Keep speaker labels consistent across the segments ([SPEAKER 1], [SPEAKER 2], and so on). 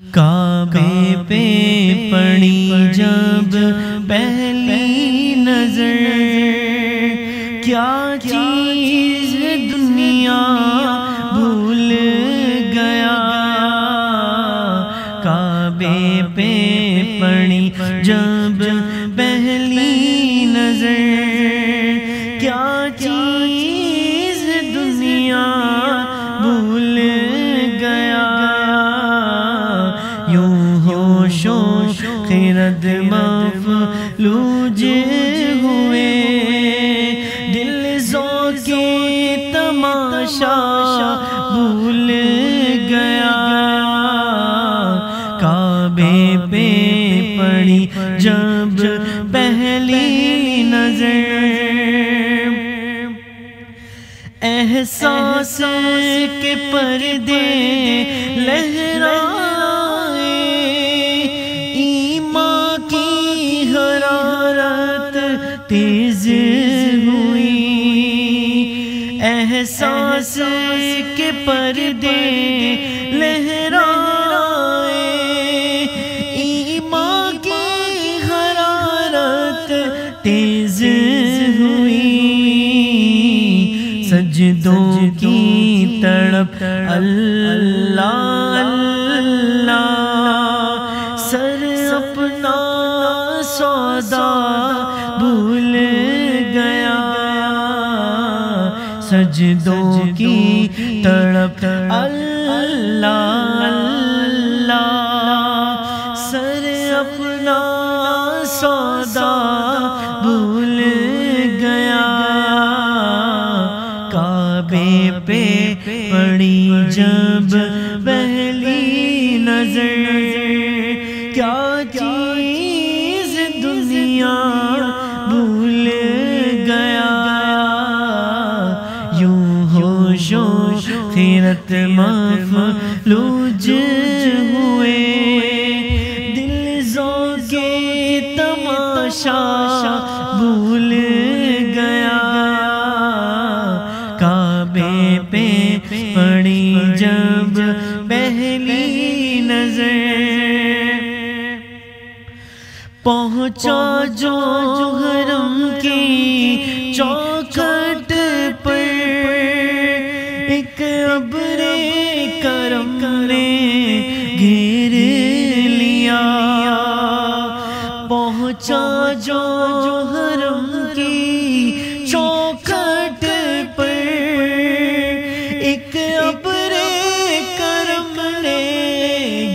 [SPEAKER 1] کعبے پہ پڑی جب پہلی نظر، کیا چیز دنیا بھول گیا۔ کعبے پہ پڑی جب پہلی نظر، کیا چیز دنیا بھول گیا۔ یوں ہوش و خرد مفلوج ہوئے، دل ذوق تماشا بھول گیا۔ کعبے پہ پڑی جب پہلی نظر، احساس کے پردے لہرائے، ایمان کی حرارت تیز ہوئی۔ احساس کے پردے لہرائے، ایمان کی حرارت تیز ہوئی۔ سجدوں کی تڑپ اللہ اللہ، سر اپنا سودا بھول گیا۔ سجدوں کی تڑپ اللہ اللہ، سر اپنا سودا بھول گیا۔ کعبے پہ پڑی جب پہلی نظر، کیا چیز دنیا بھول گیا۔ یوں ہوش و خرد مفلوج ہوئے، دل ذوق تماشا بھول گیا۔ کعبے پہ پڑی جب پہلی نظر، پہنچا جو حرم کی چوکھٹ پر، ایک ابر کرم نے گھیر لیا۔ پہنچا جو حرم کی چوکھٹ پر، ایک ابر کرم نے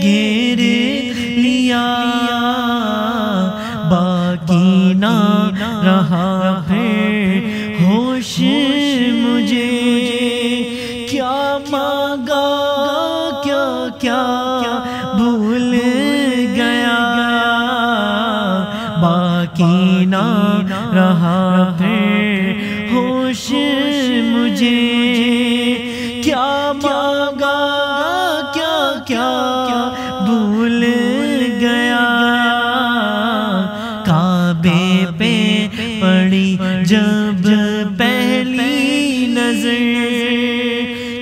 [SPEAKER 1] گھیر لیا۔ باقی نہ رہا پھر ہوش مجھے، کیا مانگا کیا کیا بھول گیا۔ باقی نہ رہا پھر ہوش مجھے، کیا مانگا کیا کیا بھول گیا۔ کعبے پہ پڑی جب پہلی نظر،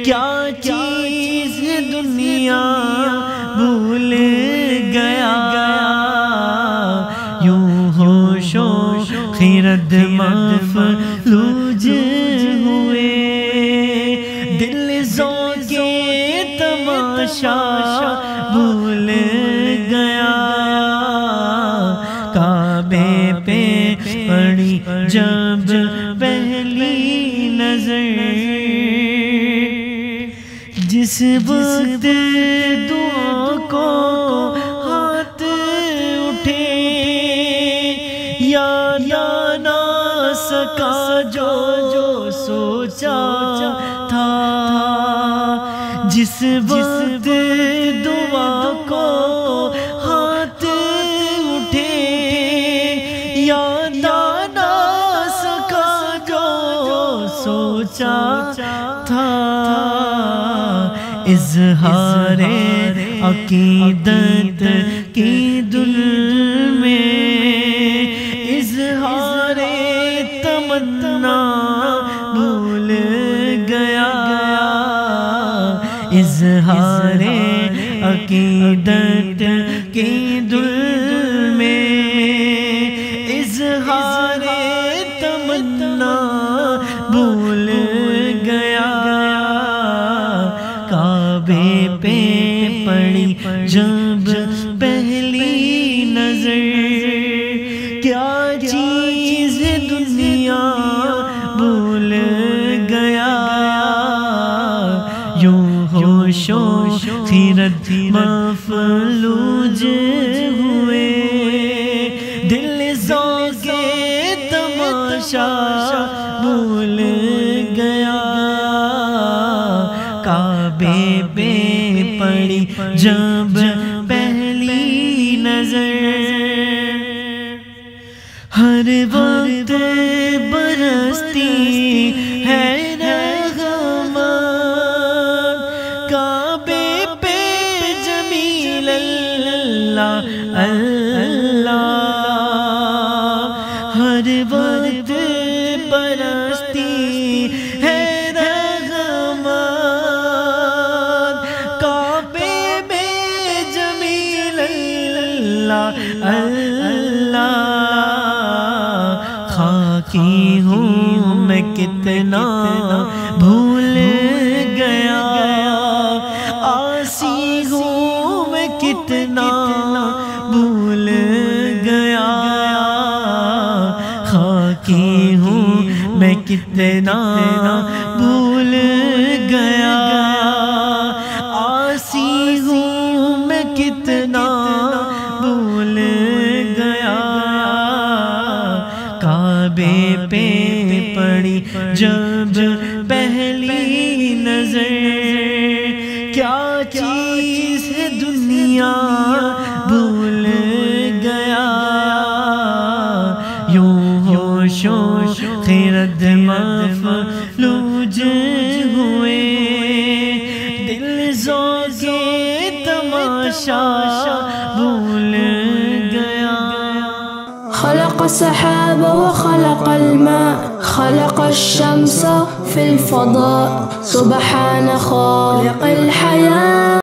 [SPEAKER 1] کیا چیز دنیا بھول گیا۔ یوں ہوش و خرد مفلوج ہوئے، دل ذوق تماشا بھول گیا۔ کعبے پہ پڑی جب پہلی نظر، جس وقت دعا کو ہاتھ اٹھے، یاد نہ سکا جو سوچا تھا۔ جس وقت دعا کو ہاتھ اٹھے، یاد نہ سکا جو سوچا تھا۔ اظہار عقیدت کی دل میں، اظہار تمنا بھول گیا۔ اظہار عقیدت کی دل میں اظہار تمنا بھول گیا، کعبے پہ پڑی جب پہلی نظر، کیا چیز دنیا بھول گیا، یوں ہوش و خیرت مفلوج ہوئے، دل ذوق تماشا بھول گیا، کعبے پہ پڑی جب پہلی نظر، ہر وقت برستی ہے رحمت، کعبے پہ جمیل اللہ اللہ، ہر وقت برستی ہے رحمت، کعبے پہ جمیل اللہ اللہ، خاکی ہوں میں کتنا بھول گیا، آسی ہوں میں کتنا بھول گیا، خاکی ہوں میں کتنا بھول گیا، آسی ہوں میں کتنا بھول گیا، کعبے پہ پڑی جب پہلی نظر، کیا چیز ہے دنیا بھول گیا، یوں ہوش و خیرت مفلوج ہوئے، دل ذوق تماشا بھول گیا۔
[SPEAKER 2] خلق السحاب وخلق الماء، خلق الشمس في الفضاء، سبحان خالق الحياة.